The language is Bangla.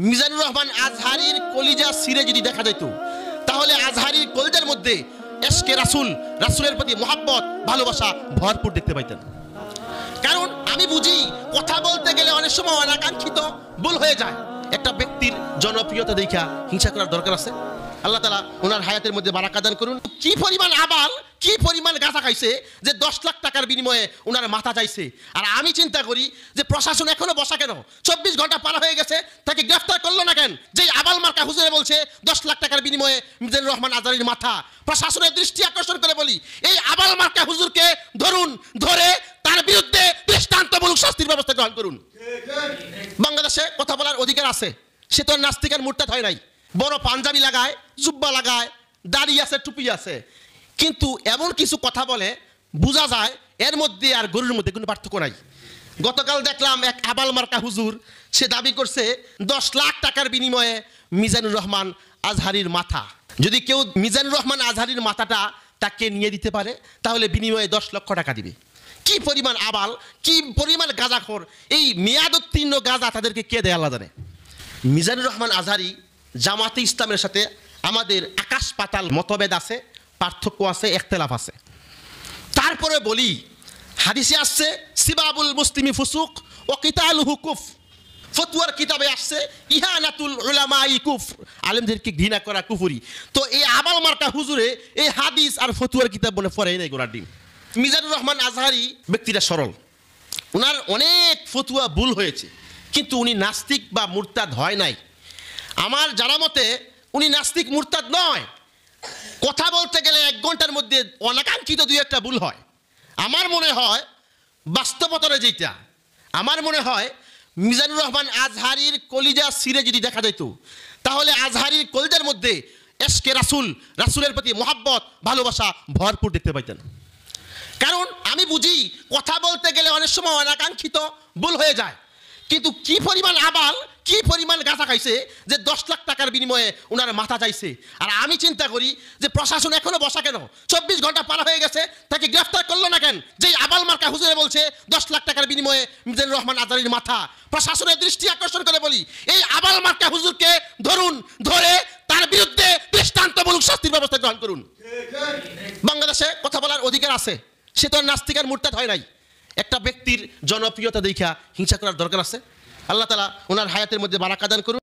মিজানুর রহমান আজহারির কলিজা সিরে যদি দেখা যেত তাহলে আজহারির কলিজার মধ্যে এশকে রাসূল, রাসূলের প্রতি মহব্বত, ভালোবাসা ভরপুর দেখতে পাইতেন। কারণ আমি বুঝি কথা বলতে গেলে অনেক সময় অনাকাঙ্ক্ষিত ভুল হয়ে যায়। একটা ব্যক্তির জনপ্রিয়তা দেখা হিংসা করার দরকার আছে? আল্লাহ তাআলা ওনার হায়াতের মধ্যে বারাকা দান করুন। কি পরিমাণ আবাল, কি পরিমাণ গাঁজা খাইছে যে 10 লাখ টাকার বিনিময়ে ওনার মাথা চাইছে। আর আমি চিন্তা করি যে প্রশাসন এখনো বসা কেন? 24 ঘন্টা পার হয়ে গেছে, তাকে গ্রেফতার করলো না কেন? যে আবাল মার্কা হুজুরে বলছে 10 লাখ টাকার বিনিময়ে মিজানুর রহমান আজহারির মাথা। প্রশাসনের দৃষ্টি আকর্ষণ করে বলি, এই আবাল মার্কা হুজুরকে ধরুন, ধরে তার বিরুদ্ধে দৃষ্টান্তমূলক শাস্তির ব্যবস্থা গ্রহণ করুন। বাংলাদেশে কথা বলার অধিকার আছে, সে তো নাস্তিক আর মুরতাদ হয় নাই। বড় পাঞ্জাবি লাগায়, জুব্বা লাগায়, দাড়ি আছে, টুপি আছে, কিন্তু এমন কিছু কথা বলে বোঝা যায় এর মধ্যে আর গরুর মধ্যে কোনো পার্থক্য নাই। গতকাল দেখলাম এক আবাল মার্কা হুজুর, সে দাবি করছে 10 লাখ টাকার বিনিময়ে মিজানুর রহমান আজহারির মাথা। যদি কেউ মিজানুর রহমান আজহারির মাথাটা তাকে নিয়ে দিতে পারে তাহলে বিনিময়ে 10 লক্ষ টাকা দিবে। কি পরিমাণ আবাল, কি পরিমাণ গাঁজাখোর! এই মেয়াদোত্তীর্ণ গাঁজা তাদেরকে কে দেয় আল্লাহ জানে। মিজানুর রহমান আজহারি জামাতে ইসলামের সাথে আমাদের আকাশ পাতাল মতভেদ আছে, পার্থক্য আছে, ইখতিলাফ আছে। তারপরে বলি, হাদিসে আসছে সিবাবুল মুসলিমি ফুসুক ও কিতালুহু কুফর। ফতোয়ার কিতাবে আসছে ইহানাতুল উলামাই কুফর, আলেমদেরকে ঘৃণা করা কুফরি। তো এই আবাল মার্কা হুজুরে এই হাদিস আর ফতোয়ার কিতাব মনে পড়ে নাই গোড়ার ডিম। মিজানুর রহমান আজহারি ব্যক্তিটা সরল, ওনার অনেক ফতোয়া ভুল হয়েছে, কিন্তু উনি নাস্তিক বা মুরতাদ হয় নাই। আমার জানা মতে উনি নাস্তিক মুরতাদ নয়। কথা বলতে গেলে 1 ঘন্টার মধ্যে অনাকাঙ্ক্ষিত 2-1টা ভুল হয়। আমার মনে হয় বাস্তবতারে যেটা, আমার মনে হয় মিজানুর রহমান আজহারির কলিজা সিরে যদি দেখা যেত তাহলে আজহারির কলিজার মধ্যে এশকে রাসূল, রাসূলের প্রতি মহব্বত, ভালোবাসা ভরপুর দেখতে পাইতেন। কারণ আমি বুঝি কথা বলতে গেলে অনেক সময় অনাকাঙ্ক্ষিত ভুল হয়ে যায়, কিন্তু কি পরিমাণ আবাল, কি পরিমাণ গাঁজা খাইছে যে 10 লাখ টাকার বিনিময়ে ওনার মাথা চাইছে। আর আমি চিন্তা করি যে প্রশাসন এখনো বসা কেন? 24 ঘন্টা পার হয়ে গেছে, তাকে গ্রেফতার করলো না কেন? যে আবাল মার্কা হুজুরে বলছে 10 লাখ টাকার বিনিময়ে মিজানুর রহমান আজহারির মাথা। প্রশাসনের দৃষ্টি আকর্ষণ করে বলি, এই আবাল মার্কা হুজুরকে ধরুন, ধরে তার বিরুদ্ধে দৃষ্টান্তমূলক শাস্তির ব্যবস্থা গ্রহণ করুন। বাংলাদেশে কথা বলার অধিকার আছে, সে তো নাস্তিক আর মুরতাদ হয় নাই। একটা ব্যক্তির জনপ্রিয়তা দেখা হিংসা করার দরকার আছে? আল্লাহ তাআলা ওনার হায়াতের মধ্যে বারাকা দান করুন।